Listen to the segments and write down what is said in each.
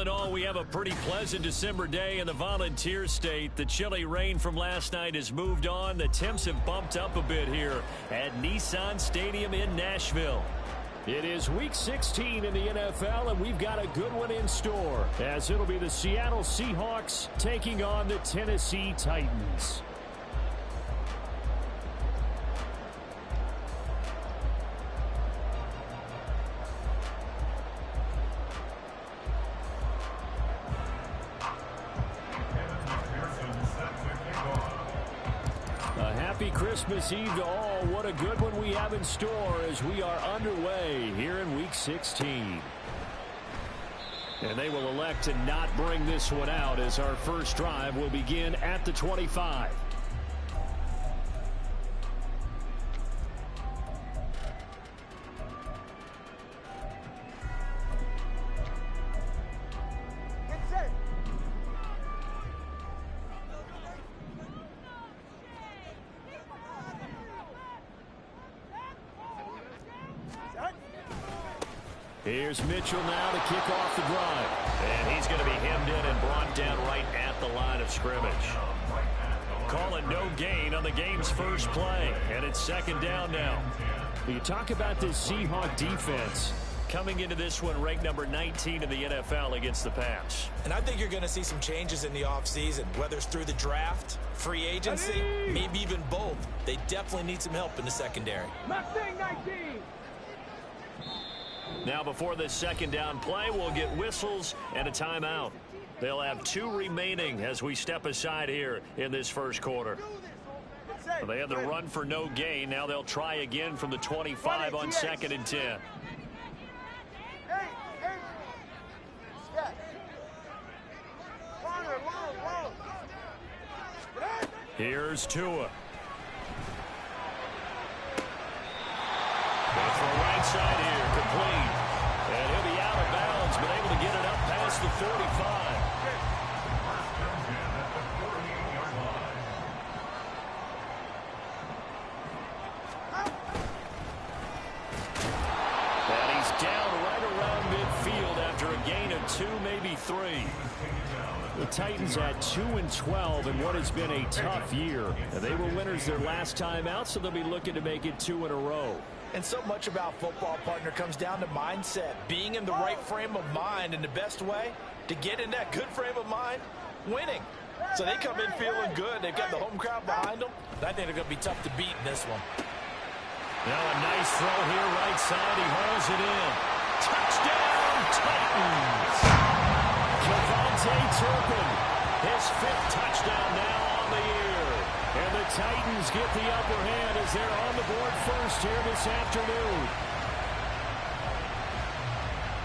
in all, we have a pretty pleasant December day in the Volunteer State. The chilly rain from last night has moved on. The temps have bumped up a bit here at Nissan Stadium in Nashville. It is Week 16 in the NFL, and we've got a good one in store, as it'll be the Seattle Seahawks taking on the Tennessee Titans. Happy Christmas Eve to all. What a good one we have in store as we are underway here in Week 16. And they will elect to not bring this one out as our first drive will begin at the 25. Here's Mitchell now to kick off the drive. And he's going to be hemmed in and brought down right at the line of scrimmage. Calling no gain on the game's first play. And it's second down now. You talk about this Seahawk defense coming into this one ranked number 19 in the NFL against the pass. And I think you're going to see some changes in the offseason, whether it's through the draft, free agency, maybe even both. They definitely need some help in the secondary. Mustang 19. Now before this second down play, we'll get whistles and a timeout. They'll have 2 remaining as we step aside here in this first quarter. They had the run for no gain. Now they'll try again from the 25 on 2nd and 10. Here's Tua. It's the right side here, complete. And he'll be out of bounds, but able to get it up past the 45. And he's down right around midfield after a gain of 2, maybe 3. The Titans had 2-12 in what has been a tough year. And they were winners their last time out, so they'll be looking to make it 2 in a row. And so much about football, partner, comes down to mindset. Being in the right frame of mind, and the best way to get in that good frame of mind, winning. So they come in feeling good. They've got the home crowd behind them. I think they're going to be tough to beat in this one. Now a nice throw here, right side. He hauls it in. Touchdown, Titans! Kevontae Turpin, his 5th touchdown now on the year. And the Titans get the upper hand as they're on the board first here this afternoon.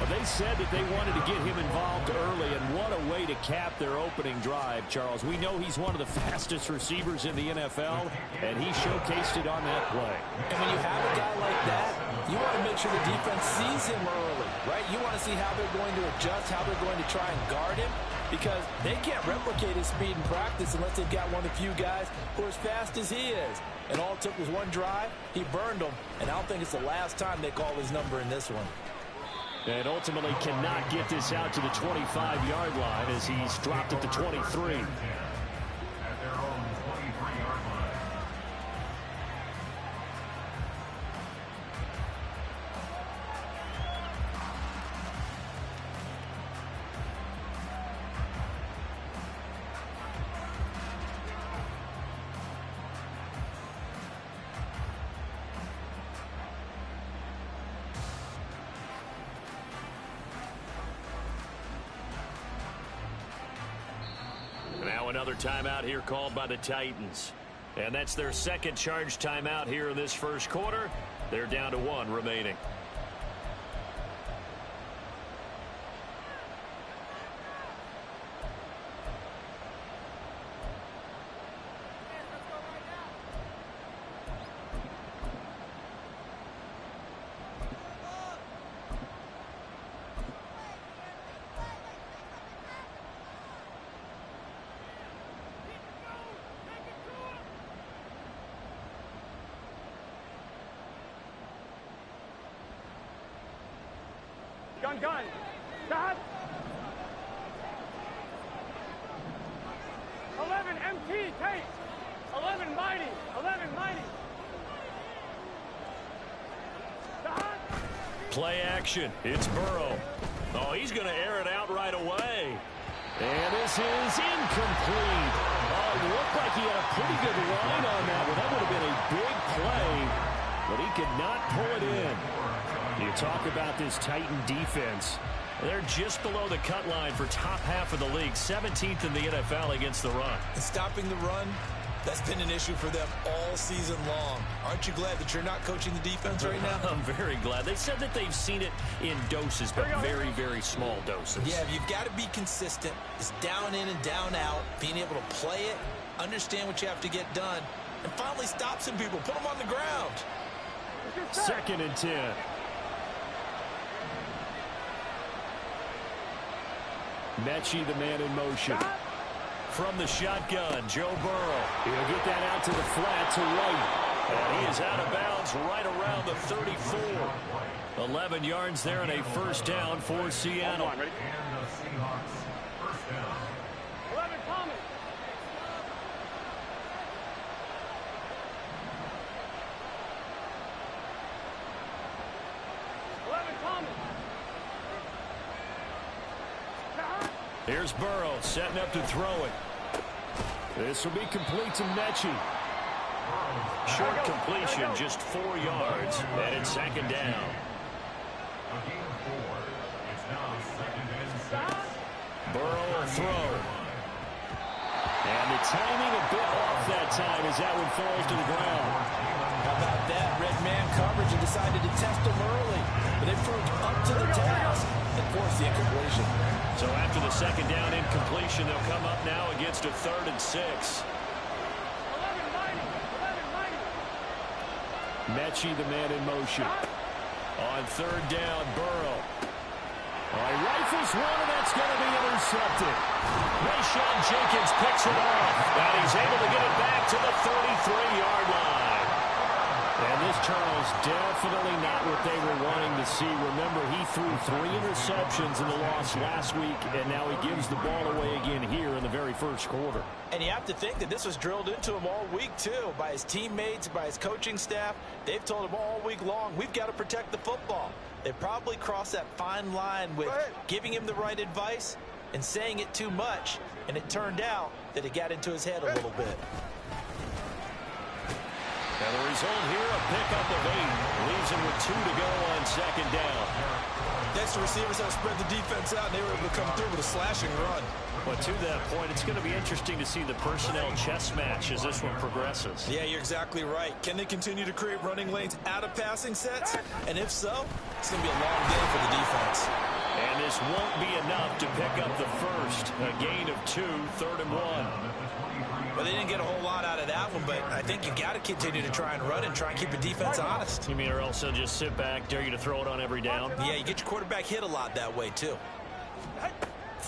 Well, they said that they wanted to get him involved early, and what a way to cap their opening drive, Charles. We know he's one of the fastest receivers in the NFL, and he showcased it on that play. And when you have a guy like that, you want to make sure the defense sees him early, right? You want to see how they're going to adjust, how they're going to try and guard him, because they can't replicate his speed in practice unless they've got one of the few guys who are as fast as he is. And all it took was one drive. He burned them, and I don't think it's the last time they call his number in this one. And ultimately cannot get this out to the 25-yard line as he's dropped at the 23. Another timeout here called by the Titans. And that's their second charge timeout here in this first quarter. They're down to 1 remaining. Gun. Stop. Tight. 11 mighty. 11 mighty. Play action. It's Burrow. Oh, he's going to air it out right away. And this is incomplete. Oh, it looked like he had a pretty good line on that one. That would have been a big play, but he could not pull it in. You talk about this Titan defense. They're just below the cut line for top half of the league, 17th in the NFL against the run. And stopping the run, that's been an issue for them all season long. Aren't you glad that you're not coaching the defense right now? I'm very glad. They said that they've seen it in doses, but very, very small doses. Yeah, you've got to be consistent. It's down in and down out, being able to play it, understand what you have to get done, and finally stop some people, put them on the ground. 2nd and 10. Mechie, the man in motion. From the shotgun, Joe Burrow. He'll get that out to the flat to White. And he is out of bounds right around the 34. 11 yards there and a first down for Seattle. 11 Thomas. Here's Burrow setting up to throw it. This will be complete to Mechie. Short completion, just 4 yards, and it's 2nd down. Burrow will throw. And the timing a bit off that time as that one falls to the ground. How about that? Red man coverage and decided to test him early. But they proved up to the task and forced the incompletion. So after the 2nd down incompletion, they'll come up now against a 3rd and 6. 11 mighty. Mechie, the man in motion. On 3rd down, Burrow. He rifles one, and that's going to be intercepted. Rayshawn Jenkins picks it off, and he's able to get it back to the 33-yard line. And this Charles definitely not what they were wanting to see. Remember, he threw 3 interceptions in the loss last week, and now he gives the ball away again here in the very first quarter. And you have to think that this was drilled into him all week, too, by his teammates, by his coaching staff. They've told him all week long, we've got to protect the football. They probably crossed that fine line with giving him the right advice and saying it too much, and it turned out that it got into his head a little bit. And the result here, a pickup of 8. Leaves him with 2 to go on 2nd down. Next, the receivers have spread the defense out, and they were able to come through with a slashing run. But to that point, it's going to be interesting to see the personnel chess match as this one progresses. Yeah, you're exactly right. Can they continue to create running lanes out of passing sets? And if so, it's going to be a long day for the defense. And this won't be enough to pick up the first. A gain of 2, 3rd and 1. Well, they didn't get a whole lot out of that one, but I think you got to continue to try and run and try and keep the defense honest. You mean or else they'll just sit back, dare you to throw it on every down? Yeah, you get your quarterback hit a lot that way, too.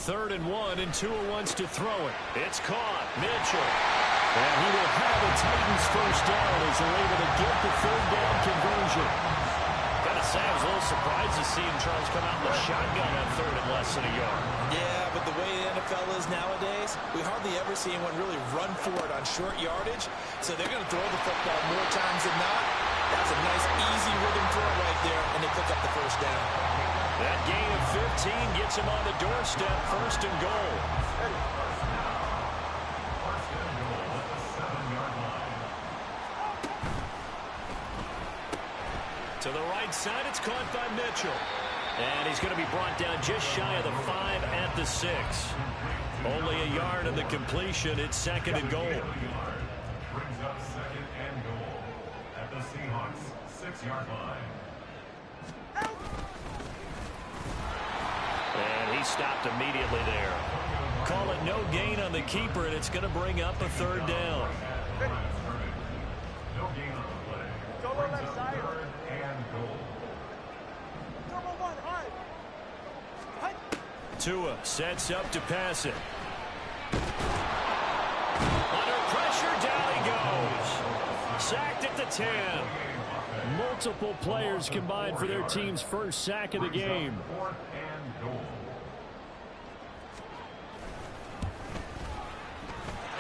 3rd and 1, and Tua wants to throw it. It's caught. Mitchell. And he will have the Titans first down as they're able to get the 3rd down conversion. Gotta say, I was a little surprised to see him, Charles, come out in the shotgun on 3rd and less than a yard. Yeah, but the way the NFL is nowadays, we hardly ever see anyone really run for it on short yardage. So they're going to throw the football more times than not. That's a nice, easy rhythm throw right there, and they pick up the first down. That gain of 15 gets him on the doorstep, 1st and goal. To the right side, it's caught by Mitchell. And he's going to be brought down just shy of the 5 at the 6. Only a yard of the completion. It's 2nd and goal. Brings up 2nd and goal at the Seahawks 6-yard line. And he stopped immediately there. Call it no gain on the keeper, and it's going to bring up a 3rd down. No gain on the play. Brings up 3rd and goal. Tua sets up to pass it. Under pressure, down he goes. Sacked at the 10. Multiple players combined for their team's first sack of the game. 4th and goal.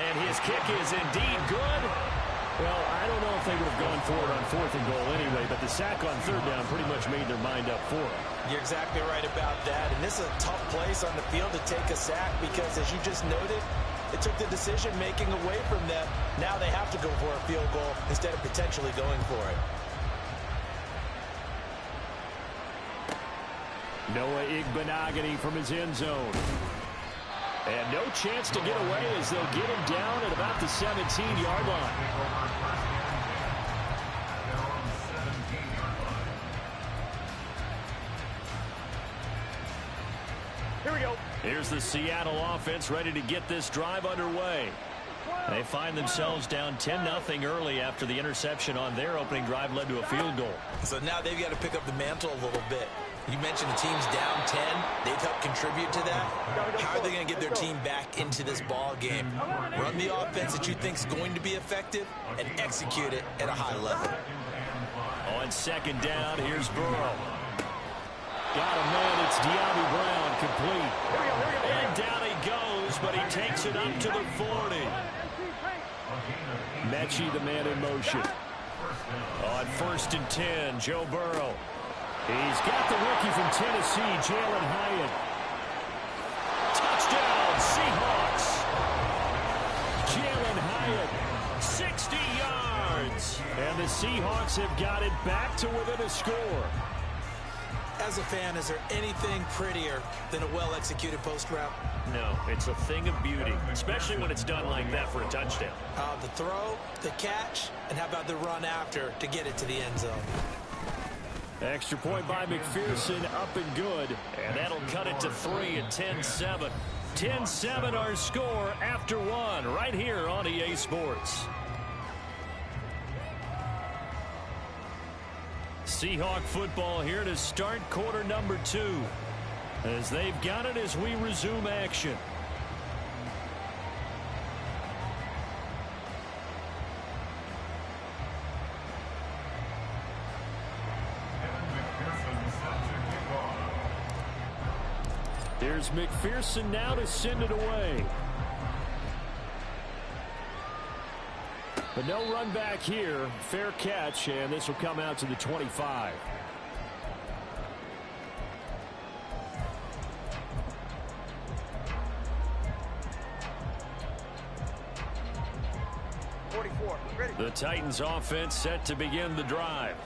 And his This kick is indeed good. Well, I don't know if they would have gone for it on 4th and goal anyway, but the sack on 3rd down pretty much made their mind up for it. You're exactly right about that. And this is a tough place on the field to take a sack because, as you just noted, it took the decision-making away from them. Now they have to go for a field goal instead of potentially going for it. Noah Igbenogany from his end zone. And no chance to get away as they'll get him down at about the 17-yard line. Here we go. Here's the Seattle offense ready to get this drive underway. They find themselves down 10-0 early after the interception on their opening drive led to a field goal. So now they've got to pick up the mantle a little bit. You mentioned the team's down 10. They've helped contribute to that. How are they going to get their team back into this ball game? Run the offense that you think is going to be effective and execute it at a high level. On 2nd down, here's Burrow. Got a man, it's De'Ami Brown, complete. And down he goes, but he takes it up to the 40. Mechie, the man in motion. On 1st and 10, Joe Burrow. He's got the rookie from Tennessee, Jalen Hyatt. Touchdown, Seahawks. Jalen Hyatt, 60 yards. And the Seahawks have got it back to within a score. As a fan, is there anything prettier than a well-executed post route? No, it's a thing of beauty, especially when it's done like that for a touchdown. The throw, the catch, and how about the run after to get it to the end zone? Extra point by McPherson, up and good. And that'll cut it to 3 at 10-7. 10-7 our score after 1 right here on EA Sports. Seahawk football here to start quarter number 2. As they've got it as we resume action. Here's McPherson now to send it away. But no run back here. Fair catch, and this will come out to the 25. The Titans offense set to begin the drive.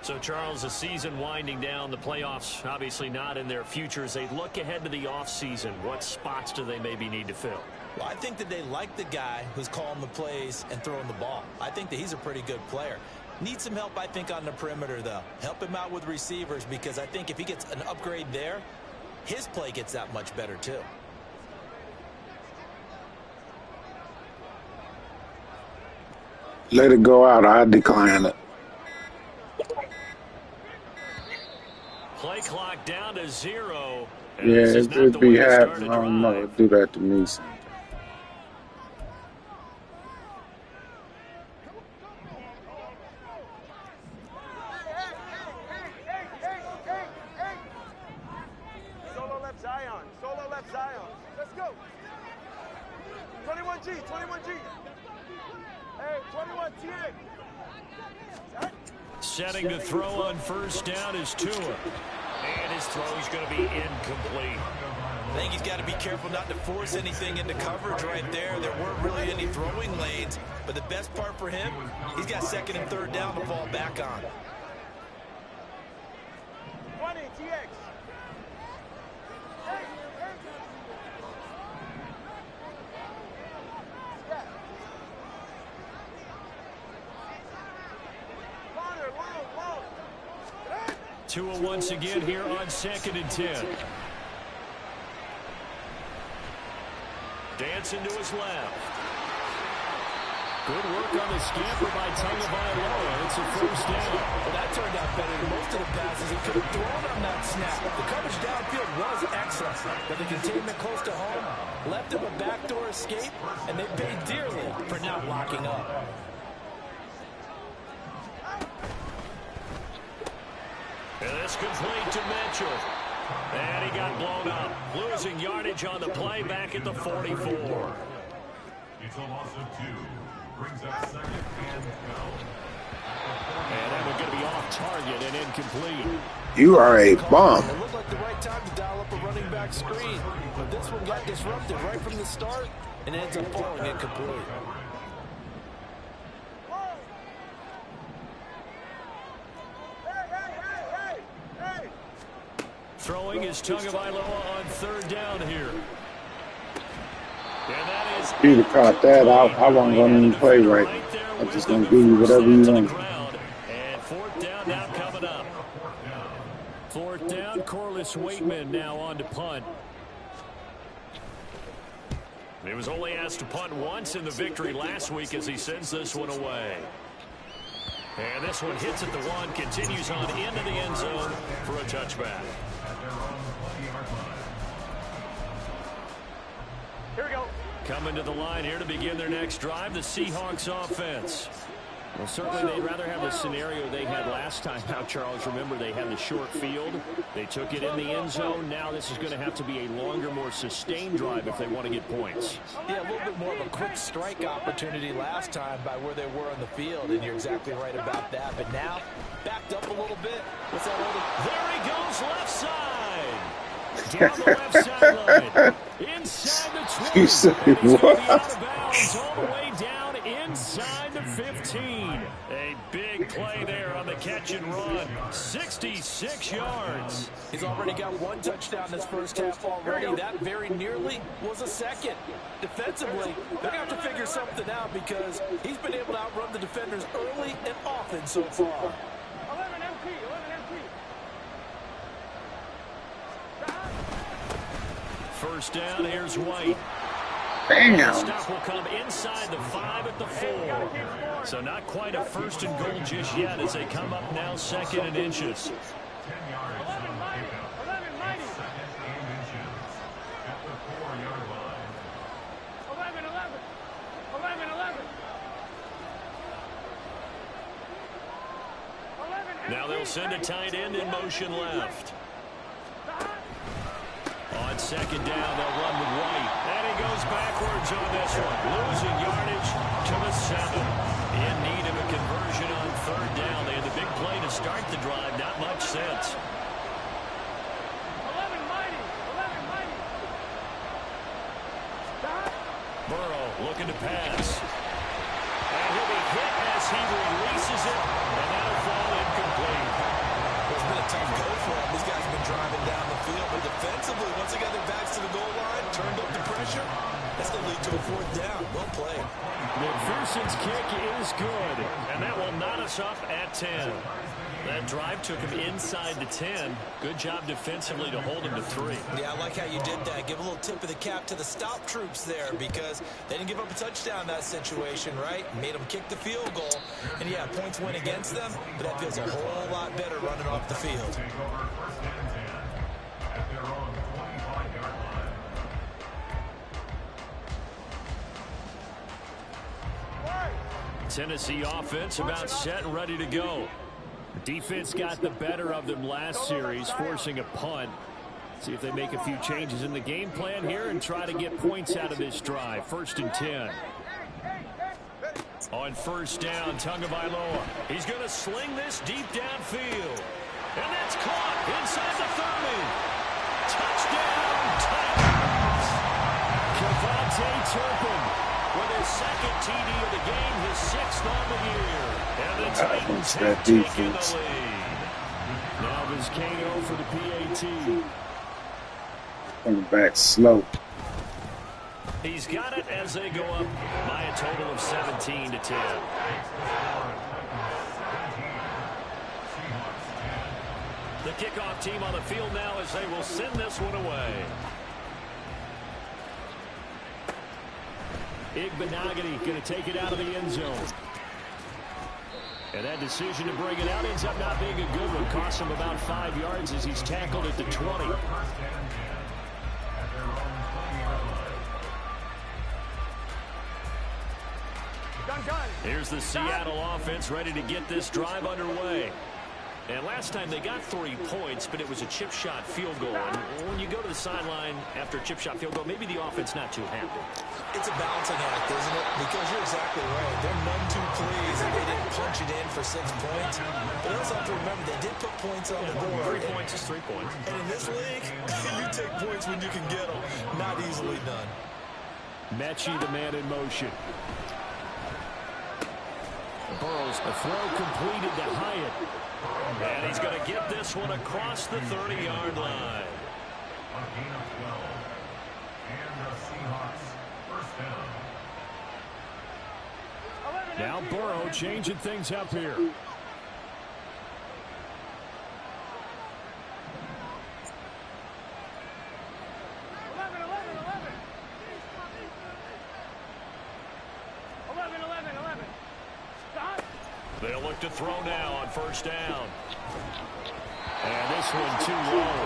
So, Charles, the season winding down, the playoffs obviously not in their future. As they look ahead to the offseason, what spots do they maybe need to fill? Well, I think that they like the guy who's calling the plays and throwing the ball. I think that he's a pretty good player. Needs some help, I think, on the perimeter, though. Help him out with receivers, because I think if he gets an upgrade there, his play gets that much better, too. Let it go out. I decline it. Play clock down to 0. Yeah, it'd be happening. I don't know. It'd do that to me sometimes. Solo left Zion. Solo left Zion. Let's go. 21G. 21G. Hey, 21 TA. Setting to throw on first down is Tua. And his throw is going to be incomplete. I think he's got to be careful not to force anything into coverage right there. There weren't really any throwing lanes. But the best part for him, he's got 2nd and 3rd down to fall back on. 20 TX. Tua once again here on 2nd and 10. Dancing to his left. Good work on the scamper by Tagovailoa. It's a first down. Well, that turned out better than most of the passes he could have thrown on that snap. The coverage downfield was excellent, but the containment close to home left him a backdoor escape, and they paid dearly for not locking up. And this complete to Mitchell. And he got blown up. Losing yardage on the play back at the 44. It's a loss of 2. Brings up second and go. And that one's going to be off target and incomplete. You are a bomb. It looked like the right time to dial up a running back screen. But this one got disrupted right from the start and ends up falling incomplete. Throwing is Tagovailoa on third down here. And that is... If you'd have caught that, I wasn't going to play right. I'm just going to give you whatever you want. And fourth down now coming up. Fourth down, Corliss Waitman now on to punt. He was only asked to punt once in the victory last week as he sends this one away. And this one hits at the 1, continues on into the end zone for a touchback. Here we go. Coming to the line here to begin their next drive, the Seahawks offense. Well, certainly they'd rather have the scenario they had last time out, Charles. Remember, they had the short field. They took it in the end zone. Now this is going to have to be a longer, more sustained drive if they want to get points. Yeah, a little bit more of a quick strike opportunity last time by where they were on the field, and you're exactly right about that. But now, backed up a little bit. What's that holding? There he goes, left side. Down the left sideline. Inside the 20. You said And he's going to be what? out of bounds all the way down inside the 15. A big play there on the catch and run. 66 yards. He's already got 1 touchdown this first half already. That very nearly was a second. Defensively, they're going to have to figure something out because he's been able to outrun the defenders early and often so far. 11 MP, 11 MP. First down, here's White. Damn. Stop will come inside the 5 at the 4. So not quite a first and goal just yet as they come up now second and inches. 10 yards on the pickup. 11 mighty. Second and inches at the 4-yard line. 11, 11. 11, 11. 11 Now they'll send a tight end in motion left. On second down, they'll run with White. And he goes backwards on this one. Losing yardage to the 7. In need of a conversion on third down. They had the big play to start the drive. Not much sense. 11 mighty. 11 mighty. Burrow looking to pass. And he'll be hit as he releases it. And that'll fall incomplete. It's been a tough go for him. These guys have been driving down the field, but defensively, once they got their backs to the goal line, turned up the pressure, that's going to lead to a fourth down. Well played. McPherson's kick is good, and that will knot us up at 10. That drive took him inside the 10. Good job defensively to hold him to 3. Yeah, I like how you did that. Give a little tip of the cap to the stop troops there because they didn't give up a touchdown in that situation, right? Made them kick the field goal. And, yeah, points went against them, but that feels a whole lot better running off the field. Take over first and 10 at their own 25-yard line. Tennessee offense about set and ready to go. Defense got the better of them last series, forcing a punt. See if they make a few changes in the game plan here and try to get points out of this drive. First and 10. On first down, Tagovailoa. He's going to sling this deep downfield. And that's caught inside the 30. Touchdown, Titans. Kevontae Turpin with his second TD of the game, his 6th on the year. And the Titans have taken the lead. Now Vizcaino for the PAT. Coming back slow. He's got it as they go up by a total of 17 to 10. The kickoff team on the field now as they will send this one away. Igbenogany going to take it out of the end zone. And that decision to bring it out ends up not being a good one. Costs him about 5 yards as he's tackled at the 20. Here's the Seattle offense ready to get this drive underway. And last time they got 3 points, but it was a chip shot field goal. And when you go to the sideline after a chip shot field goal, maybe the offense not too happy. It's a balancing act, isn't it? Because you're exactly right. They're none too pleased that they didn't punch it in for 6 points. But they also have to remember they did put points on the board. 3 points is 3 points. And in this league, you take points when you can get them. Not easily done. Mechie, the man in motion. Burrows, a throw completed to Hyatt. And he's going to get this one across the 30-yard line. A gain of 12. And the Seahawks first down. Now Burrow changing things up here. They'll look to throw now on first down. And this one too low.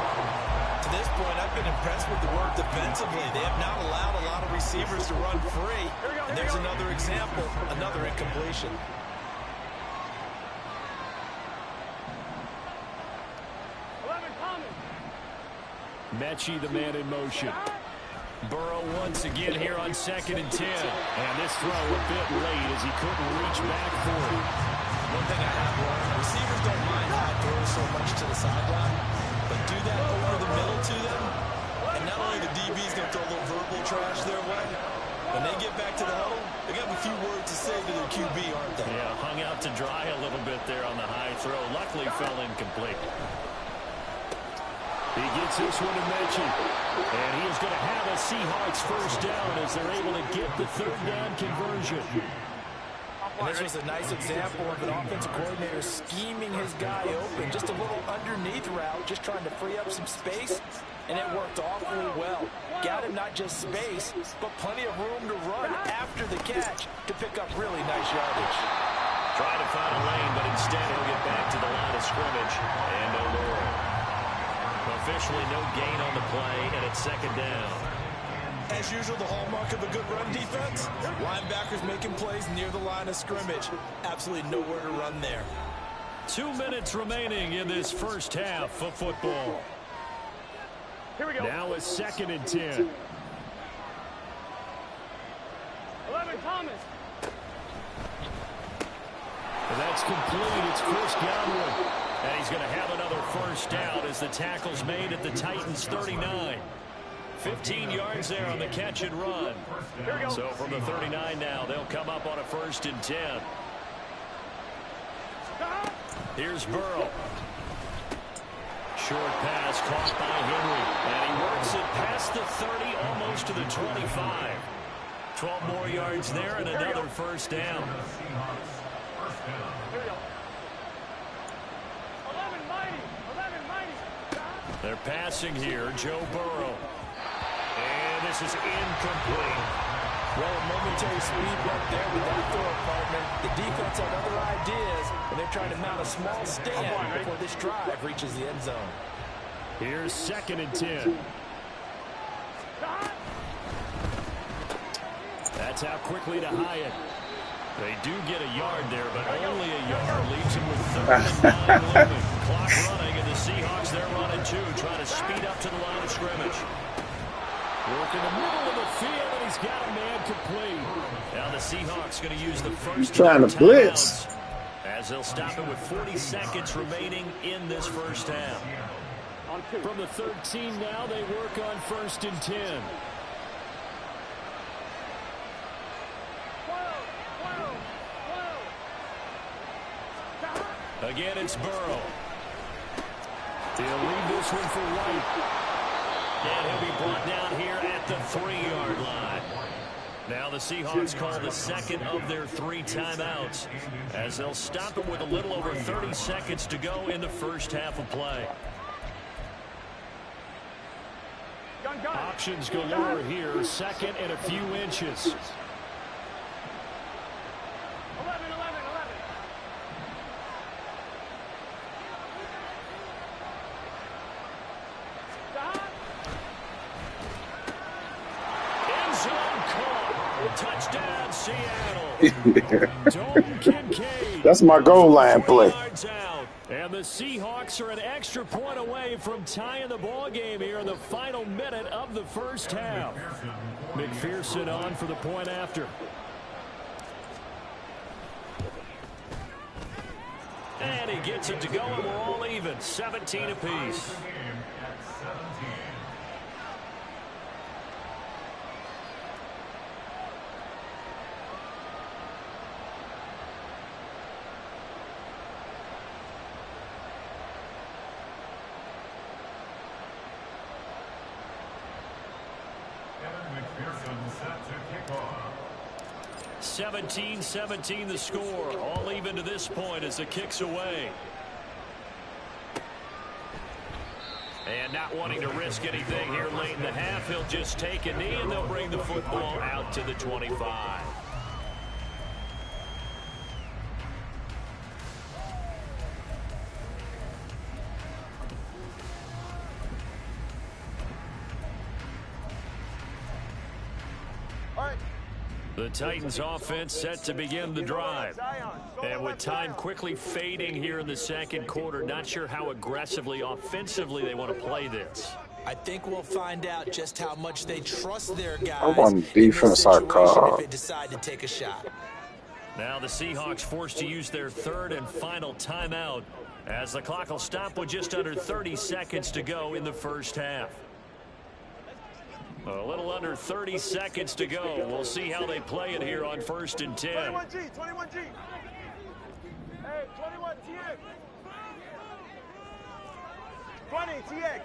To this point, I've been impressed with the work defensively. They have not allowed a lot of receivers to run free. And there's another example, another incompletion. Mechie, the man in motion. Burrow once again here on 2nd and 10. And this throw a bit late as he couldn't reach back for it. One thing I have learned, receivers don't mind how I throw so much to the sideline, but do that over the middle to them, and not only the DB's going to throw a little verbal trash their way, when they get back to the huddle, they got a few words to say to their QB, aren't they? Yeah, hung out to dry a little bit there on the high throw. Luckily fell incomplete. He gets this one to Mechie. And he is going to have a Seahawks first down as they're able to get the 3rd down conversion. And this was a nice example of an offensive coordinator scheming his guy open. Just a little underneath route, just trying to free up some space, and it worked awfully well. Got him not just space, but plenty of room to run after the catch to pick up really nice yardage. Trying to find a lane, but instead he'll get back to the line of scrimmage. And no more. Officially no gain on the play, and it's 2nd down. As usual, the hallmark of a good run defense, linebackers making plays near the line of scrimmage. Absolutely nowhere to run there. 2 minutes remaining in this first half of football. Here we go. Now it's 2nd and 10. 11, Thomas. And that's complete. It's Chris Godwin. And he's going to have another first down as the tackle's made at the Titans' 39. 15 yards there on the catch and run. So from the 39 now, they'll come up on a 1st and 10. Here's Burrow. Short pass caught by Henry. And he works it past the 30, almost to the 25. 12 more yards there and another first down. Here we go. 11, mighty. 11, mighty. They're passing here, Joe Burrow. And this is incomplete. Well, a momentary speed bump there with that throw apartment. The defense had other ideas, and they're trying to mount a small stand before this drive reaches the end zone. Here's 2nd and 10. That's out quickly to Hyatt. They do get a yard there, but only a yard leaves him with 3rd and 9 looming. Clock running, and the Seahawks, they're running too, trying to speed up to the line of scrimmage. Work in the middle of the field, and he's got a man complete. Now the Seahawks going to use the first trying to blitz as they'll stop it with 40 seconds remaining in this first half. From the 13 now, they work on 1st and 10. Again, it's Burrow. He'll leave this one for White. And he'll be brought down here at the 3-yard line. Now the Seahawks call the 2nd of their 3 timeouts as they'll stop it with a little over 30 seconds to go in the first half of play. Options galore here. 2nd and a few inches. 11. End zone caught. Touchdown, Seattle. Dalton Kincaid. That's my goal line play. Yards out. And the Seahawks are an extra point away from tying the ball game here in the final minute of the first half. McPherson on for the point after. And he gets it to go, and we're all even, 17 apiece. McPherson set to kick off. 17-17 the score. All even to this point as the kick's away. And not wanting to risk anything here late in the half, he'll just take a knee and they'll bring the football out to the 25. The Titans offense set to begin the drive. And with time quickly fading here in the second quarter, not sure how aggressively, offensively they want to play this. I think we'll find out just how much they trust their guys. I want defense I call. If they decide to take a shot. Now the Seahawks forced to use their third and final timeout as the clock will stop with just under 30 seconds to go in the first half. A little under 30 seconds to go. We'll see how they play it here on 1st and 10. 21G, 21G. Hey, 21 TX. 20 TX.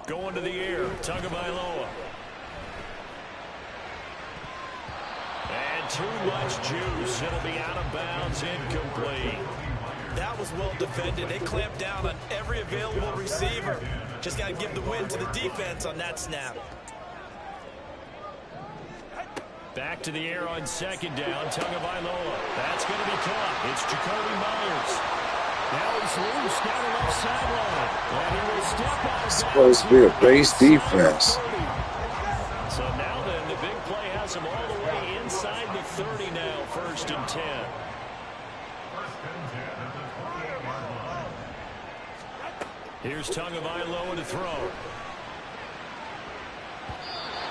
Going to the air, Tagovailoa. And too much juice. It'll be out of bounds, incomplete. That was well defended. They clamped down on every available receiver. Just got to give the win to the defense on that snap. Back to the air on second down, Tagovailoa. That's going to be caught. It's Jacoby Myers. Now he's loose down the left sideline. And he will step out. It's supposed to be a base defense. So now then, the big play has him all the way inside the 30 now, 1st and 10. Here's Tagovailoa to throw.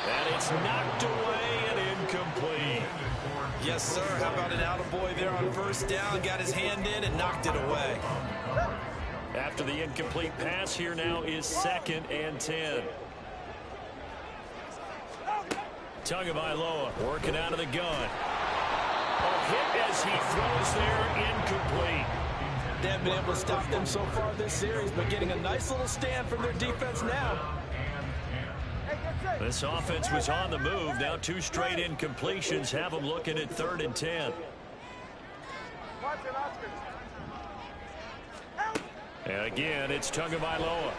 And it's knocked away and incomplete. Yes, sir. How about an attaboy there on 1st down? Got his hand in and knocked it away. After the incomplete pass, here now is 2nd and 10. Tagovailoa working out of the gun. A hit as he throws there, incomplete. They haven't been able to stop them so far this series, but getting a nice little stand from their defense now. This offense was on the move. Now 2 straight incompletions have them looking at 3rd and 10. And again, it's Tagovailoa.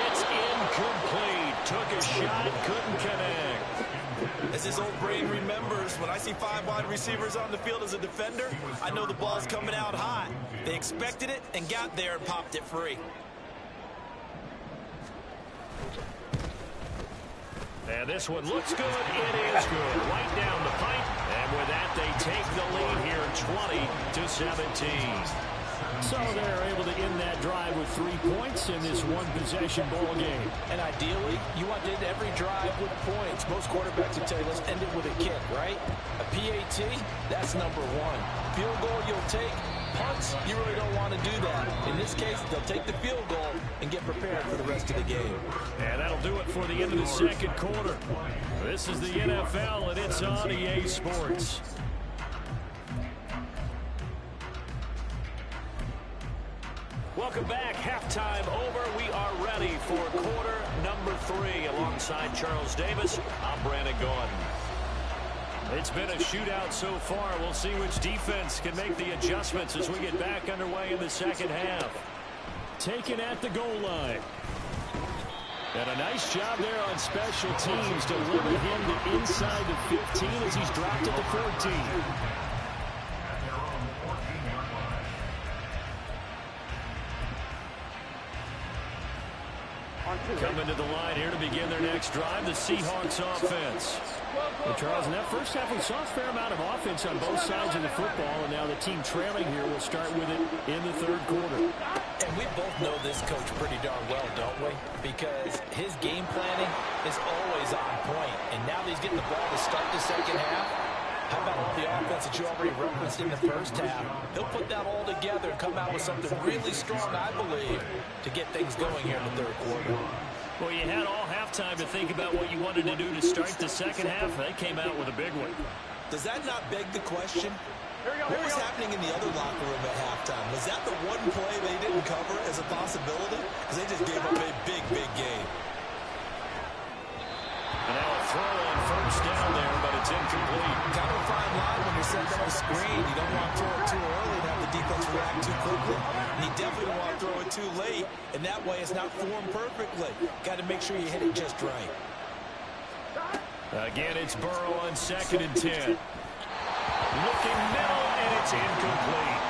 It's incomplete. Took a shot, couldn't connect. As his old brain remembers, when I see 5 wide receivers on the field as a defender, I know the ball's coming out hot. They expected it and got there and popped it free. And this one looks good. It is good. Right down the pipe. And with that, they take the lead here 20-17. So they're able to end that drive with 3 points in this one-possession ball game. And ideally, you want to end every drive with points. Most quarterbacks will tell you, let's end it with a kick, right? A PAT, that's number 1. Field goal you'll take. Punts, you really don't want to do that. In this case, they'll take the field goal and get prepared for the rest of the game. And that'll do it for the end of the second quarter. This is the NFL, and it's on EA Sports. Welcome back. Halftime over. We are ready for quarter number 3. Alongside Charles Davis, I'm Brandon Gaudin. It's been a shootout so far. We'll see which defense can make the adjustments as we get back underway in the second half. Taken at the goal line. And a nice job there on special teams to limit him to inside the 15 as he's dropped at the 14. Coming to the line here to begin their next drive, the Seahawks offense. Well, Charles, in that first half, we saw a fair amount of offense on both sides of the football, and now the team trailing here will start with it in the third quarter. And we both know this coach pretty darn well, don't we? Because his game planning is always on point. And now that he's getting the ball to start the second half, how about all the offense that you already referenced in the first half? He'll put that all together and come out with something really strong, I believe, to get things going here in the third quarter. Well, you had all halftime to think about what you wanted to do to start the second half. They came out with a big one. Does that not beg the question? What was happening in the other locker room at halftime? Was that the one play they didn't cover as a possibility? Because they just gave up a big, big game. And now a throw on first down there, but it's incomplete. Kind of a fine line when you're setting up a screen. You don't want to throw it too early and have the defense react too quickly. And you definitely don't want to throw it too late, and that way it's not formed perfectly. Got to make sure you hit it just right. Again, it's Burrow on 2nd and 10. Looking middle, and it's incomplete.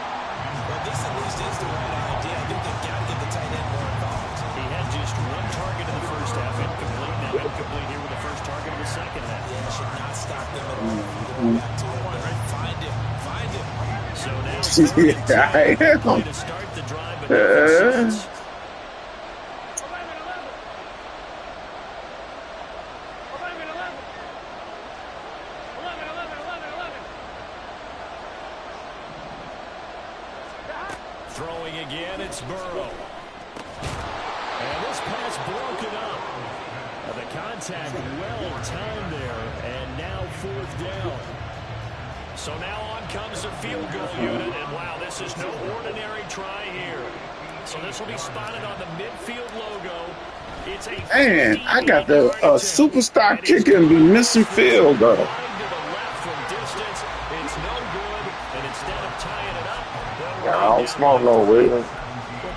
Well, this at least is the right idea. I think they've got to give the tight end more involved. He had just one target in the first half, incomplete. Now incomplete here with the first target of the second half. Yeah, should not stop them at all from going back to it. Right? Find him. Find him. So now I to start the drive, but no sense. Throwing again, it's Burrow. And this pass broken up. The contact well timed there, and now 4th down. So now on comes the field goal unit, and wow, this is no ordinary try here. So this will be spotted on the midfield logo. It's a Man, I got the superstar kicker and be missing field goal. To the left from distance, it's no good, and instead of tying it up, I don't smoke no weed. Well,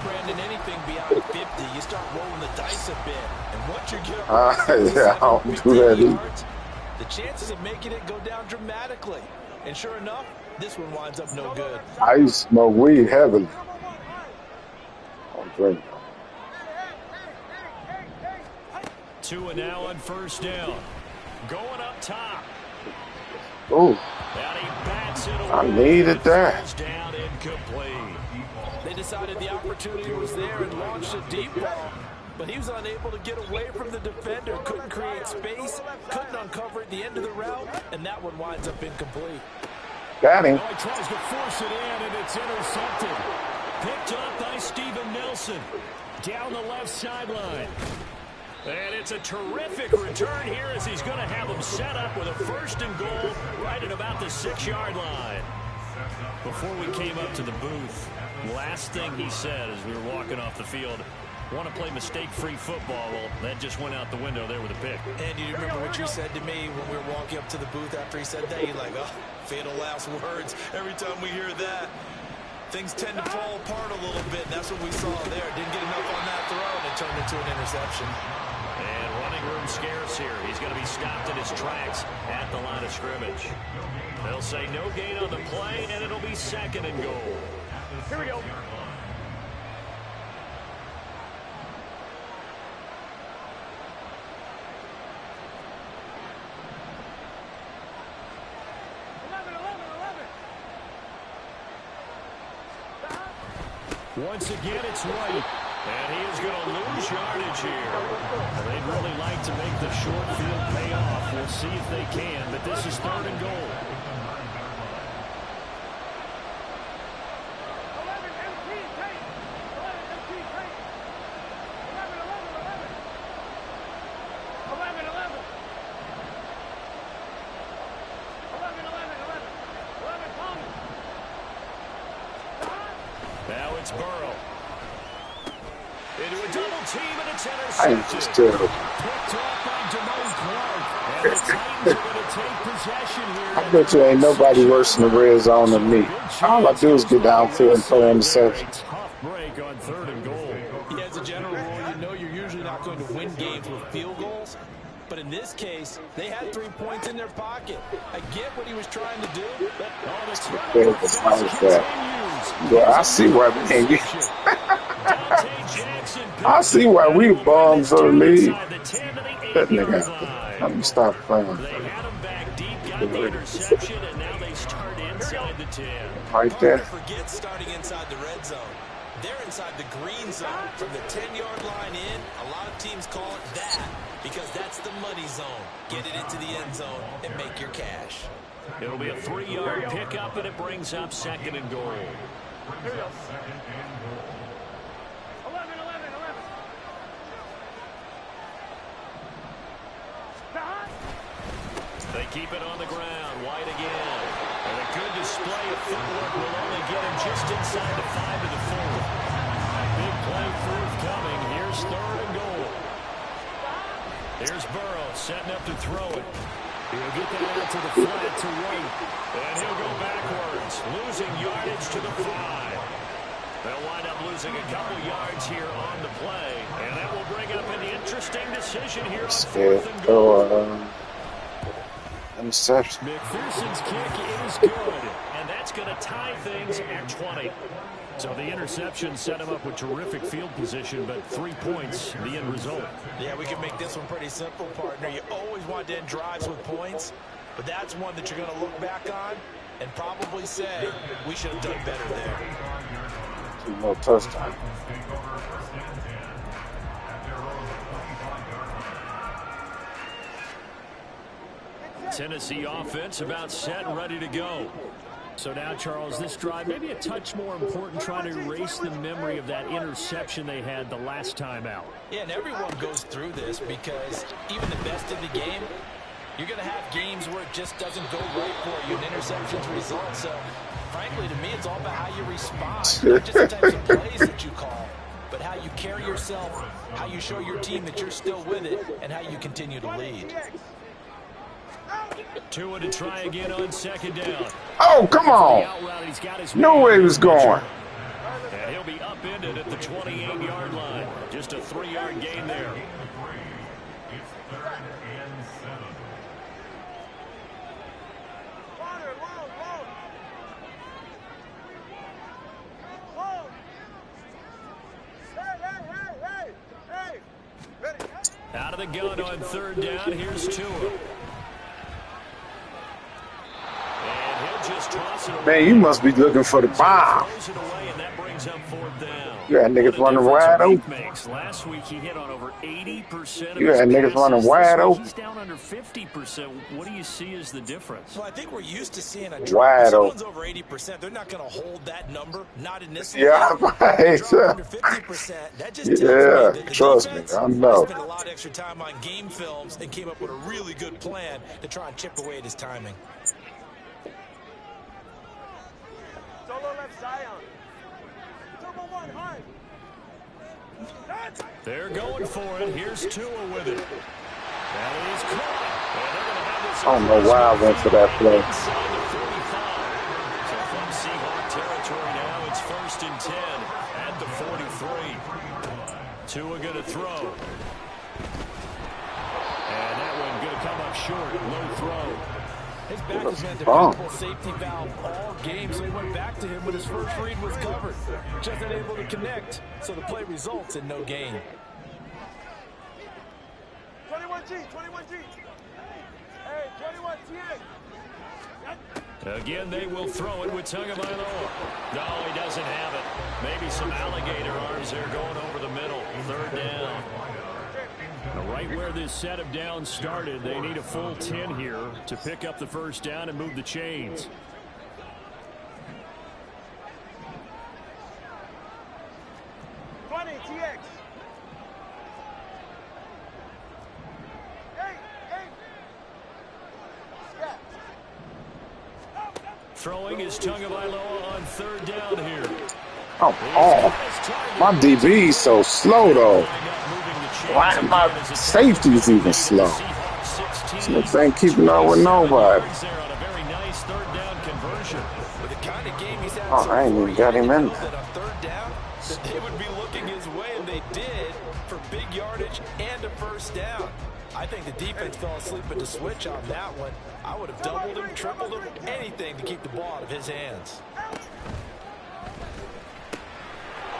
Brandon, anything beyond 50, you start rolling the dice a bit. And once you get Yeah, I don't do that either. yards, the chances of making it go down dramatically. And sure enough, this one winds up no good. I used to smoke weed heavily. I'm drinking. 2 and now on first down. Going up top. Oh, And he bats it away. I needed that. Falls down incomplete. They decided the opportunity was there and launched a deep ball. But he was unable to get away from the defender, couldn't create space, couldn't uncover at the end of the route, and that one winds up incomplete. Got him. Now he tries to force it in, and it's intercepted. Picked up by Steven Nelson. Down the left sideline. And it's a terrific return here as he's going to have him set up with a 1st and goal right at about the 6-yard line. Before we came up to the booth, last thing he said as we were walking off the field, want to play mistake-free football. Well, that just went out the window there with a pick. And you remember what you said to me when we were walking up to the booth after he said that? You're like, oh, fatal last words. Every time we hear that, things tend to fall apart a little bit, and that's what we saw there. Didn't get enough on that throw, and it turned into an interception. And running room scarce here. He's going to be stopped in his tracks at the line of scrimmage. They'll say no gain on the play, and it'll be 2nd and goal. Here we go. Once again, it's White. And he is going to lose yardage here. They'd really like to make the short field pay off. We'll see if they can, but this is 3rd and goal. Now it's Burrow. Into a double team, and it's I intercepted. just terrible. Picked off by Damone Clark. And the Titans are going to take possession here. I bet you ain't nobody worse in the red zone than me. All I do is get downfield and throw interception. Tough break on 3rd and goal. Yeah, as a general rule, you know you're usually not going to win games with field goals. But in this case, they had 3 points in their pocket. I get what he was trying to do, but Yeah, I see what I mean. Dante I see why we the bombs of the league. That nigga. Let me stop playing. They had him back deep, got the interception, and now they start inside the 10. Right there. Forget starting inside the red zone. They're inside the green zone. From the 10-yard line in, a lot of teams call it that because that's the money zone. Get it into the end zone and make your cash. It'll be a 3-yard pickup, and it brings up 2nd and goal. They keep it on the ground. White again. And a good display of footwork will only get him just inside the 5 of the 4. Big play forthcoming. Here's 3rd and goal. Here's Burrow setting up to throw it. He'll get that out to the flat to White. And he'll go backwards, losing yardage to the 5. They'll wind up losing a couple yards here on the play. And that will bring up an interesting decision here on 4th and goal. Interception. McPherson's kick is good, and that's going to tie things at 20. So the interception set him up with terrific field position, but 3 points, the end result. Yeah, we can make this one pretty simple, partner. You always want to end drives with points, but that's one that you're going to look back on and probably say, we should have done better there. 2 more touchdowns. Tennessee offense about set and ready to go. So now, Charles, this drive maybe a touch more important, trying to erase the memory of that interception they had the last time out. Yeah, and everyone goes through this because even the best in the game, you're going to have games where it just doesn't go right for you, and interceptions result. So, frankly, to me, it's all about how you respond, not just the types of plays that you call, but how you carry yourself, how you show your team that you're still with it, and how you continue to lead. Tua to try again on 2nd down. Oh, come on. No way he was going. And he'll be upended at the 28-yard line. Just a 3-yard gain there. It's 3rd and 7. Out of the gun on 3rd down. Here's Tua. Man, you must be looking for the bomb. You got niggas running wide open. Last week he hit on over 80%. You got niggas running wide open. He's down under 50%. What do you see as the difference? Well, I think we're used to seeing a drop. Wide open. Someone's over 80%. They're not going to hold that number. Not in this. Yeah, right. Under 50%. That just tells me that the trust me, I know. Spent a lot of extra time on game films and came up with a really good plan to try and chip away at his timing. Solo left Zion. Turbo 1 high. They're going for it. Here's Tua with it. And he's caught. I don't know why I went for that play. So from Seahawk territory now, it's 1st and 10 at the 43. Tua going to throw. And that one going to come up short. Low throw. His back has been a dependable safety valve all game, so he went back to him, but his first read was covered. Just unable to connect, so the play results in no gain. 21G, 21G. Hey, 21 TA. Again, they will throw it with Tagovailoa. No, he doesn't have it. Maybe some alligator arms there going over the middle. 3rd down. Right where this set of downs started, they need a full 10 here to pick up the 1st down and move the chains. Throwing is Tagovailoa on 3rd down here. Oh, my DB's so slow though. Why my safety's even slow? This ain't keeping up with nobody. Oh, I ain't even got him in there. They would be looking his way, and they did for big yardage and a 1st down. I think the defense fell asleep at the switch on that one. I would have doubled him, tripled him, anything to keep the ball out of his hands.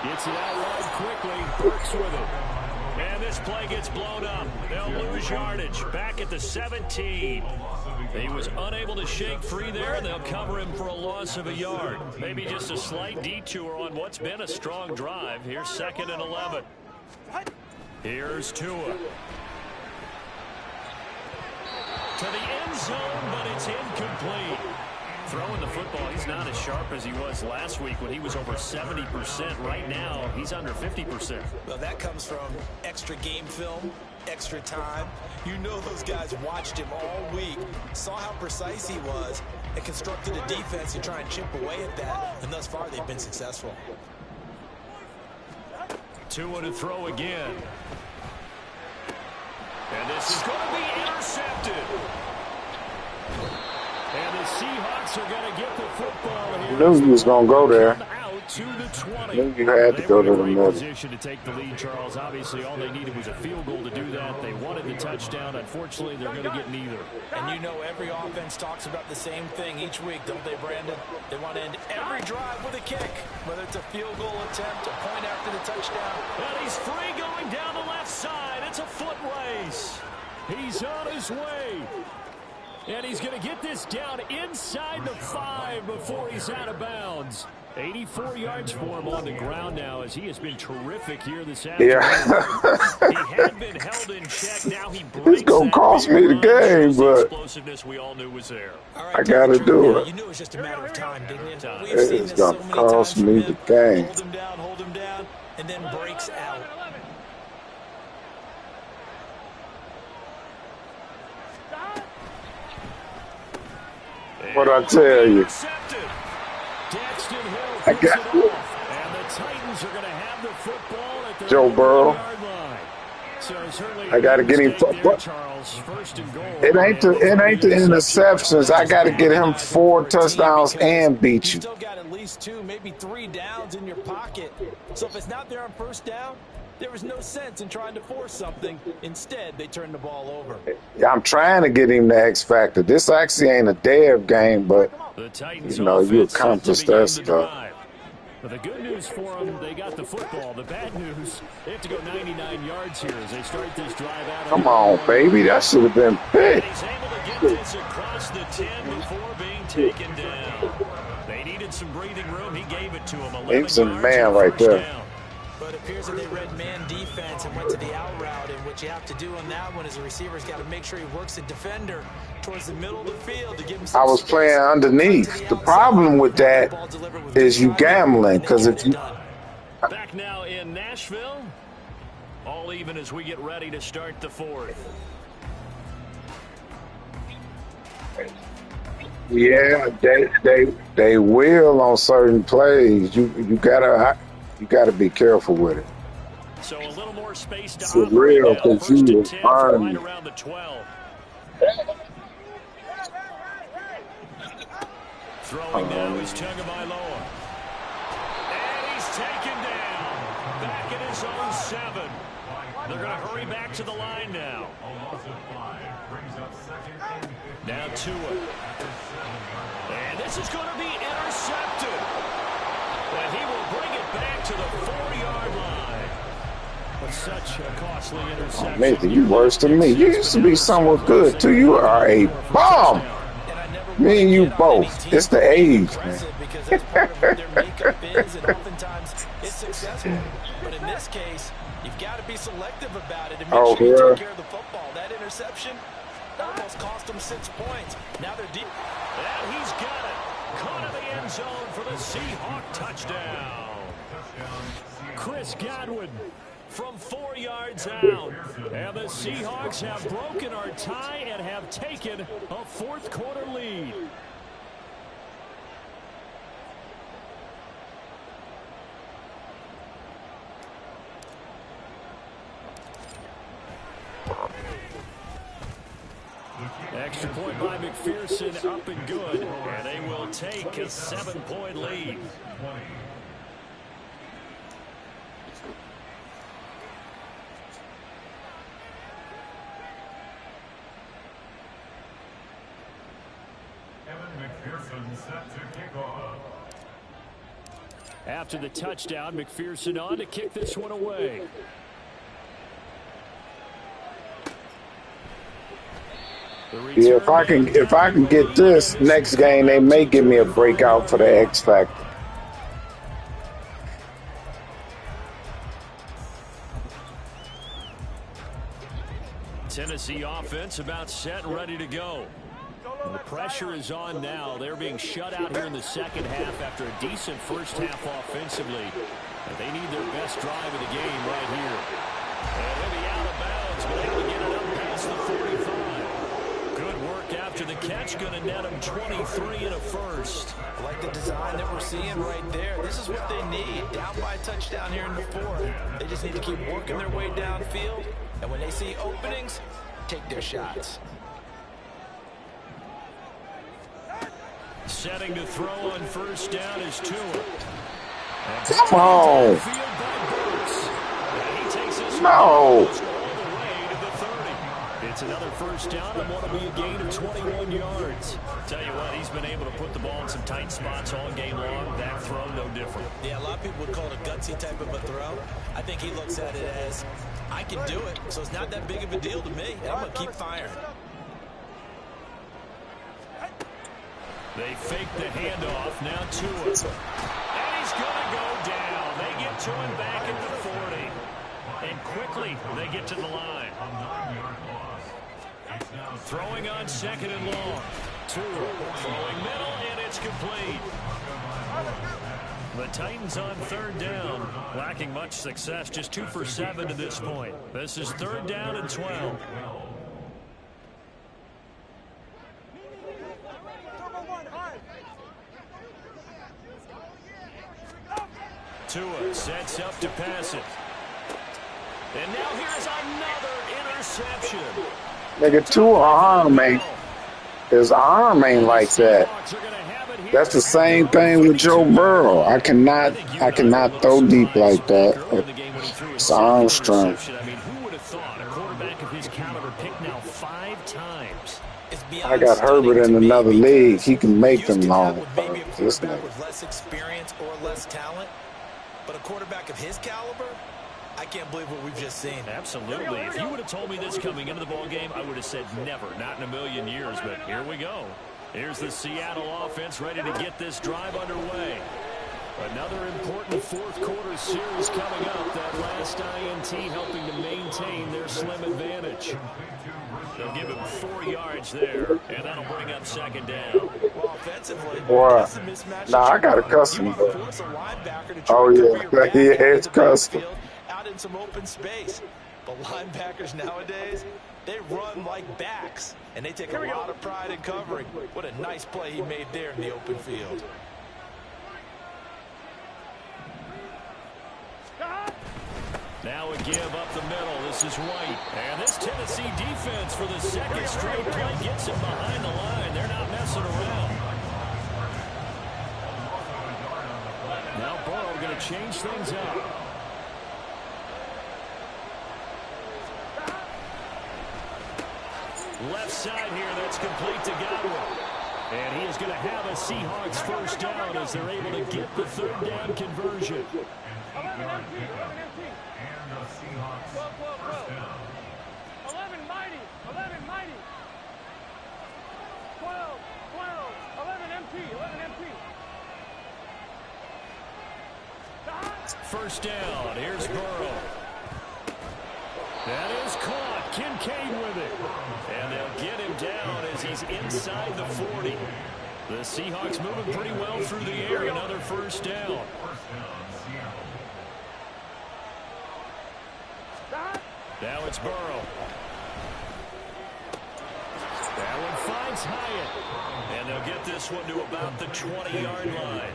Gets it out wide quickly. Burks with it. And this play gets blown up. They'll lose yardage. Back at the 17. He was unable to shake free there, and they'll cover him for a loss of a yard. Maybe just a slight detour on what's been a strong drive. Here's 2nd and 11. Here's Tua. To the end zone, but it's incomplete. Throwing the football, he's not as sharp as he was last week when he was over 70%. Right now, he's under 50%. Well, that comes from extra game film, extra time. You know those guys watched him all week, saw how precise he was, and constructed a defense to try and chip away at that. And thus far, they've been successful. Tua to throw again. And this is going to be intercepted. And the Seahawks are going to get the football here. Knew you was going to go there. Out to the 20. Knew you had to go to the middle. Position to take the lead, Charles. Obviously, all they needed was a field goal to do that. They wanted the touchdown. Unfortunately, they're going to get neither. And you know every offense talks about the same thing each week, don't they, Brandon? They want to end every drive with a kick, whether it's a field goal attempt, a point after the touchdown. And he's free going down the left side. It's a foot race. He's on his way. And he's going to get this down inside the 5 before he's out of bounds. 84 yards for him on the ground now as he has been terrific here this afternoon. Yeah. He had been held in check. Now he breaks. It's going to cost me the game, but explosiveness we all knew was there. Right, I got to do it. You knew it was just a matter of time, didn't you? Time. We've seen It's this going so to many cost times me from the game. hold him down, and then breaks out. What I tell you? I got and the Titans are going to have the football at their Joe Burrow. line. So I got to get him. It ain't the interceptions. I got to get him 4 touchdowns and beat you. You still got at least 2, maybe 3 downs in your pocket. So if it's not there on first down, there was no sense in trying to force something. Instead, they turned the ball over. Yeah, I'm trying to get him the X factor. This actually ain't a dev game, but you know, you accomplished that stuff. But the good news for them, they got the football. The bad news, they have to go 99 yards here as they start this drive out. Come on, baby. That should have been big. He's able to get this across the 10 before being taken down. They needed some breathing room. He gave it to him. He's a man right there. But it appears that they read man defense and went to the out route. And what you have to do on that one is the receiver's got to make sure he works the defender towards the middle of the field to give him some I was playing underneath. The problem with that is you gambling, because if you... Back now in Nashville. All even as we get ready to start the 4th. Yeah, they will on certain plays. You gotta be careful with it. So a little more space to it's real because you will right around the 12. Throwing now is Tagovailoa. And he's taken down. Back in his own 7. They're going to hurry back to the line now. Now Tua. And this is going to be intercepted. And he will bring it back to the 4-yard line. But such a costly interception. Oh, Nathan, you worse than me. You used to be somewhat good, too. You are a bomb. Me and you both. It's the age, man. Because that's part of what their makeup is, and oftentimes it's successful. But in this case, you've got to be selective about it and make sure you take care of the football. That interception almost cost them 6 points. Now they're deep. And he's got it. Caught in the end zone for the Seahawk touchdown. Chris Godwin from 4 yards out. And the Seahawks have broken our tie and have taken a 4th quarter lead. Extra point by McPherson, up and good. And they will take a 7-point lead. Evan McPherson set to kick off. After the touchdown, McPherson on to kick this one away. Yeah, if I can get this next game, they may give me a breakout for the X Factor. Tennessee offense about set and ready to go. And the pressure is on now. They're being shut out here in the second half after a decent first half offensively. And they need their best drive of the game right here. And they'll be out of bounds, but able to get it up past the 45. Good work after the catch. Going to net them 23 and a first. I like the design that we're seeing right there. This is what they need. Down by a touchdown here in the fourth. They just need to keep working their way downfield. And when they see openings, take their shots. Setting to throw on first down is Tua. Come on. No. It's another first down and what will be a gain of 21 yards. Tell you what, he's been able to put the ball in some tight spots all game long. That throw, no different. Yeah, a lot of people would call it a gutsy type of a throw. I think he looks at it as, I can do it, so it's not that big of a deal to me, and I'm going to keep firing. They fake the handoff, now Tua. And he's going to go down. They get to him back at the 40. And quickly, they get to the line. Throwing on second and long. Tua throwing middle, and it's complete. The Titans on third down, lacking much success, just 2 for 7 to this point. This is third down and 12. Tua sets up to pass it. And now here's another interception. Nigga, Tua arm ain't. His arm ain't like that. That's the same thing with Joe Burrow. I cannot throw deep like that. It's arm strength. I mean, who would have thought a quarterback of his caliber picked now 5 times? I got Herbert in another league. He can make them long. This nigga. With less experience or less talent, but a quarterback of his caliber, I can't believe what we've just seen. Absolutely. If you would have told me this coming into the ballgame, I would have said never, not in a million years, but here we go. Here's the Seattle offense ready to get this drive underway. Another important fourth quarter series coming up. That last INT helping to maintain their slim advantage. They'll give him 4 yards there, and that'll bring up second down. Well, offensively, Boy, nah, I got a custom. Oh, yeah. Yeah, it's custom. Out in some open space. But linebackers nowadays, they run like backs, and they take a lot of pride in covering. What a nice play he made there in the open field. Now a give up the middle. This is White. And this Tennessee defense for the second straight play gets him behind the line. They're not messing around. Now Burrow going to change things up. Left side here, that's complete to Godwin. And he is going to have a Seahawks first down as they're able to get the third down conversion. And the Seahawks first down. 11 mighty, 11 mighty. 12, 11 MT, 11 MT. First down, here's Burrow. That is caught. Kincaid with it. And they'll get him down as he's inside the 40. The Seahawks moving pretty well through the air. Another first down. Now it's Burrow. That one finds Hyatt. And they'll get this one to about the 20-yard line.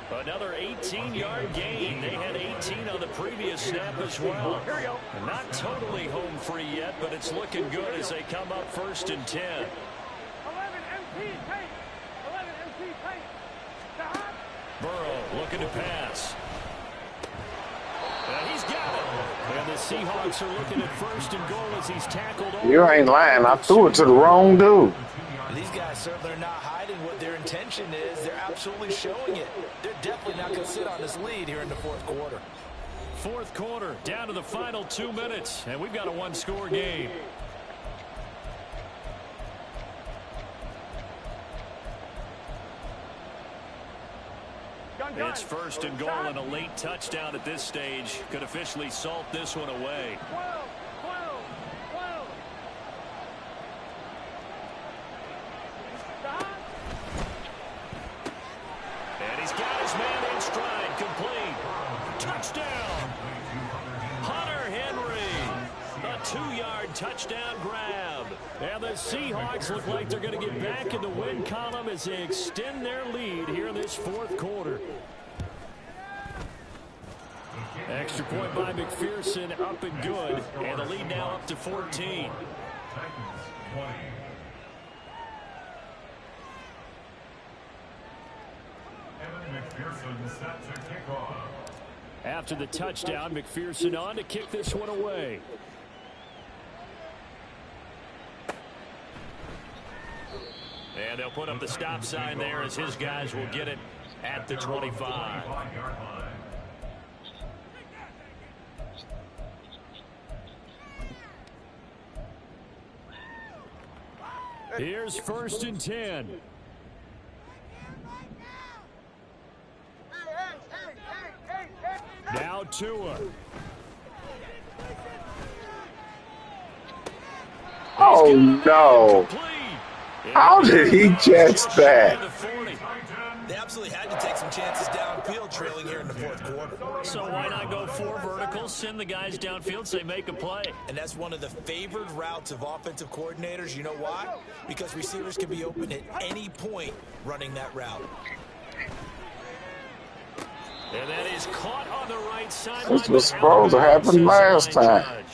Another 18-yard gain. They had 18 on the previous snap as well. And not totally home free yet, but it's looking good as they come up first and 10. 11 MT, take. 11 MT, take. Burrow looking to pass. And he's got it. And the Seahawks are looking at first and goal as he's tackled. You ain't lying. I threw it to the wrong dude. these guys certainly are not hiding what their intention is. They're absolutely showing it. They're definitely not going to sit on this lead here in the fourth quarter. Fourth quarter, down to the final 2 minutes, and we've got a one-score game. It's first and goal, and a late touchdown at this stage could officially salt this one away. And he's got his man in stride, complete. Touchdown! Hunter Henry, a 2-yard touchdown grab. And the Seahawks look like they're going to get back in the win column as they extend their lead here in this fourth quarter. Extra point by McPherson, up and good. And the lead now up to 14. Titans 20. Evan McPherson set to kick off. After the touchdown, McPherson on to kick this one away. And they'll put up the stop sign there as his guys will get it at the 25. Here's first and 10. Now Tua. Oh, no. How did he catch that? They absolutely had to take some chances downfield trailing here in the fourth quarter. So why not go 4 verticals, send the guys downfield, say make a play? And that's one of the favored routes of offensive coordinators. You know why? Because receivers can be open at any point running that route. And that is caught on the right side. This was supposed to happen last time.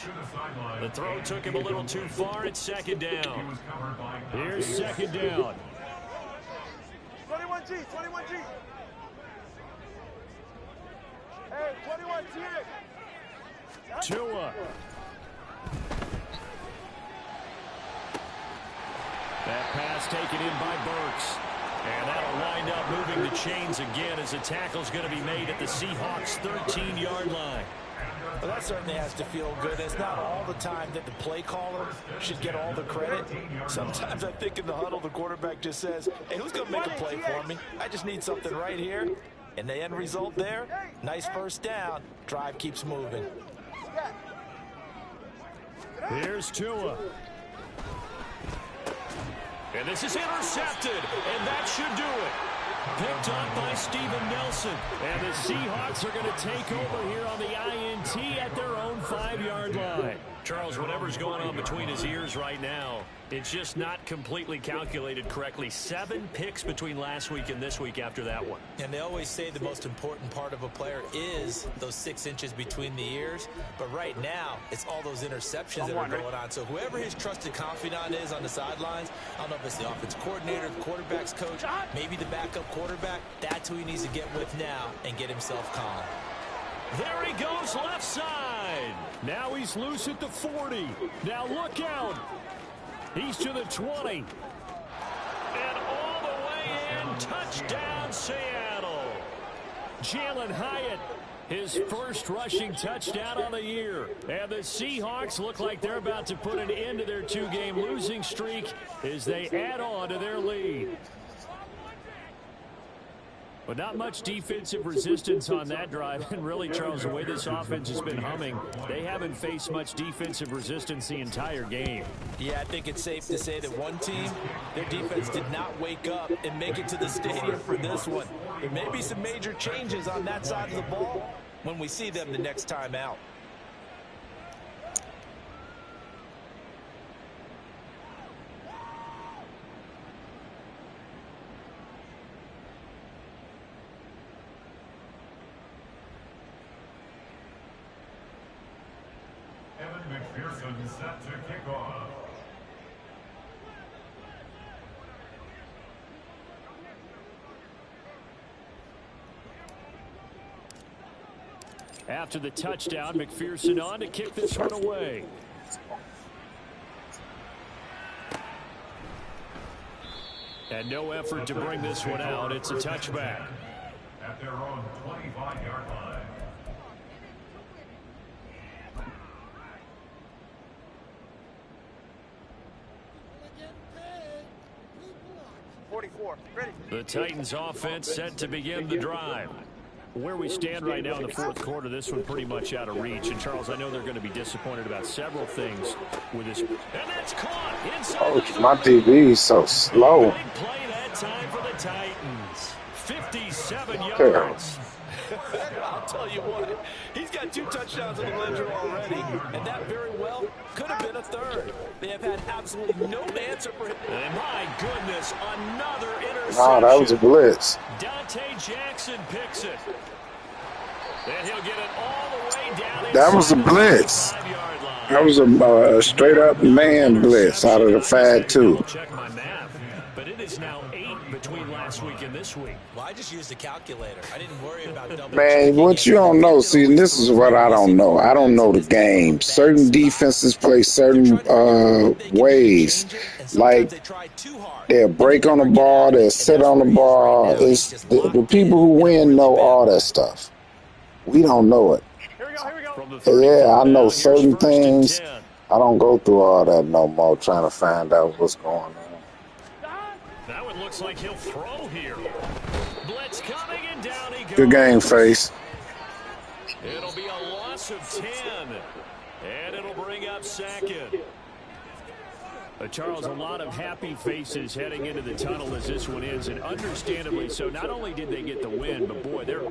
The throw took him a little too far. It's second down. Here's second down. 21G, 21G. Hey, 21 here. Tua. That pass taken in by Burks. And that'll wind up moving the chains again as the tackle's going to be made at the Seahawks' 13-yard line. Well, that certainly has to feel good. It's not all the time that the play caller should get all the credit. Sometimes I think in the huddle, the quarterback just says, hey, who's going to make a play for me? I just need something right here. And the end result there, nice first down. Drive keeps moving. Here's Tua. And this is intercepted, and that should do it. Picked up by Steven Nelson. And the Seahawks are going to take over here on the INT at their own 5-yard line. Charles, whatever's going on between his ears right now, it's just not completely calculated correctly. 7 picks between last week and this week after that one. And they always say the most important part of a player is those 6 inches between the ears. But right now, it's all those interceptions that are going on. So whoever his trusted confidant is on the sidelines, I don't know if it's the offensive coordinator, the quarterback's coach, maybe the backup quarterback, that's who he needs to get with now and get himself calm. There he goes left side. Now he's loose at the 40. Now look out. He's to the 20. And all the way in. Touchdown, Seattle. Jalen Hyatt, his first rushing touchdown on the year. And the Seahawks look like they're about to put an end to their 2-game losing streak as they add on to their lead. But not much defensive resistance on that drive. And really, Charles, the way this offense has been humming, they haven't faced much defensive resistance the entire game. Yeah, I think it's safe to say that one team, their defense did not wake up and make it to the stadium for this one. There may be some major changes on that side of the ball when we see them the next time out. Evan McPherson set to kick off. After the touchdown, McPherson on to kick this one away. And no effort to bring this one out. It's a touchback. At their own 25-yard line. 44. Ready. The Titans offense set to begin the drive. Where we stand right now in the fourth quarter, this one pretty much out of reach. And, Charles, I know they're going to be disappointed about several things with this. And that's caught inside. Oh, my TV is so slow. Big play that time for the Titans. 57 yards. Terrible. I'll tell you what, he's got 2 touchdowns in the ledger already, and that very well could have been a third. They have had absolutely no answer for him. And my goodness, another interception. Oh, that was a blitz. Dante Jackson picks it. And he'll get it all the way down. That was a blitz. That was a straight-up man blitz out of the fag, too. Check my math, but it is now 8 between last week and this week. Well, I just used a calculator. I didn't worry about double. Man, what you don't know, see, this is what I don't know. I don't know the game. Certain defenses play certain ways. Like, they'll break on the ball, they'll sit on the ball. It's the people who win know all that stuff. We don't know it. Here we go. Yeah, I know certain things. I don't go through all that no more, trying to find out what's going on. That one looks like he'll throw here. Blitz coming and down he goes. Good game, Face. It'll be a loss of 10. And it'll bring up second. Charles, a lot of happy faces heading into the tunnel as this one ends, and understandably so. Not only did they get the win, but boy, they're